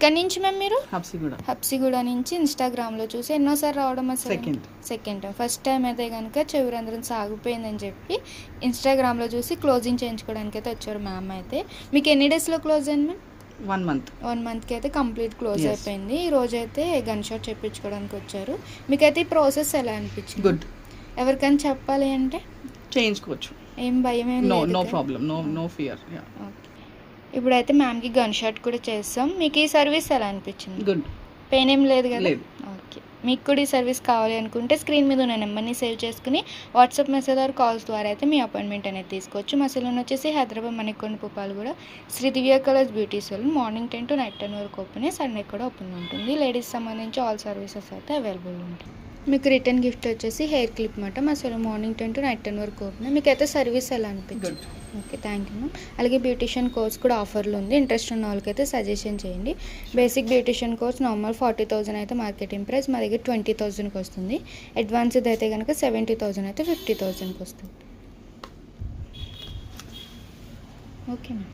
ఇక్కడ నుంచి మ్యామ్ మీరు హబ్సిగూడ నుంచి ఇన్స్టాగ్రామ్లో చూసి ఎన్నోసారి రావడం అసలు సెకండ్ టైం. ఫస్ట్ టైం అయితే కనుక చెవిరంధ్రం సాగిపోయిందని చెప్పి ఇన్స్టాగ్రామ్లో చూసి క్లోజింగ్ చేయించుకోవడానికి అయితే వచ్చారు మ్యామ్. అయితే మీకు ఎన్ని డేస్లో క్లోజ్ అయింది మ్యామ్? 1 మంత్కి అయితే కంప్లీట్ క్లోజ్ అయిపోయింది. ఈ రోజు అయితే గన్ షాట్ చెప్పించుకోవడానికి వచ్చారు. మీకైతే ఈ ప్రాసెస్ ఎలా అనిపించింది? గుడ్. ఎవరికైనా చెప్పాలి అంటే చేయించుకోవచ్చు, ఏం భయం ఏం లేదు, నో ప్రాబ్లం, నో ఫియర్. ఇప్పుడైతే మ్యామ్కి గన్ షాట్ కూడా చేస్తాం. మీకు ఈ సర్వీస్ ఎలా అనిపించింది? గుడ్. పెయిన్ ఏం లేదు కదా? ఓకే. మీకు కూడా ఈ సర్వీస్ కావాలి అనుకుంటే స్క్రీన్ మీద ఉన్న నెంబర్ని సేవ్ చేసుకుని వాట్సాప్ మెసేజ్ ఆర్ కాల్స్ ద్వారా అయితే మీ అపాయింట్మెంట్ అనేది తీసుకోవచ్చు. మా సెలూన్ వచ్చేసి Hyderabad Manikonda Puppalaguda Sri Divya colours beauty salon. Morning 10 to night 10 వరకు ఓపెన్, సండే కూడా ఓపెన్ ఉంటుంది. లేడీస్ సంబంధించి ఆల్ సర్వీసెస్ అయితే అవైలబుల్ ఉంటాయి. మీకు రిటర్న్ గిఫ్ట్ వచ్చేసి హెయిర్ క్లిప్ మాట. మా సెలూన్ మార్నింగ్ 10 to night 10 వరకు ఓపెన్. మీకు అయితే సర్వీస్ ఎలా అనిపించింది? Okay, thank you ma'am. అలాగే బ్యూటిషియన్ కోర్స్ కూడా ఆఫర్లో ఉంది. ఇంట్రెస్ట్ ఉన్న వాళ్ళకైతే సజెషన్ చేయండి. బేసిక్ బ్యూటిషియన్ కోర్స్ నార్మల్ 40,000 అయితే మార్కెటింగ్ ప్రైస్, మా దగ్గర 20,000కి వస్తుంది. అడ్వాన్స్డ్ అయితే కనుక 70,000 అయితే 50,000కి వస్తుంది. Okay ma'am.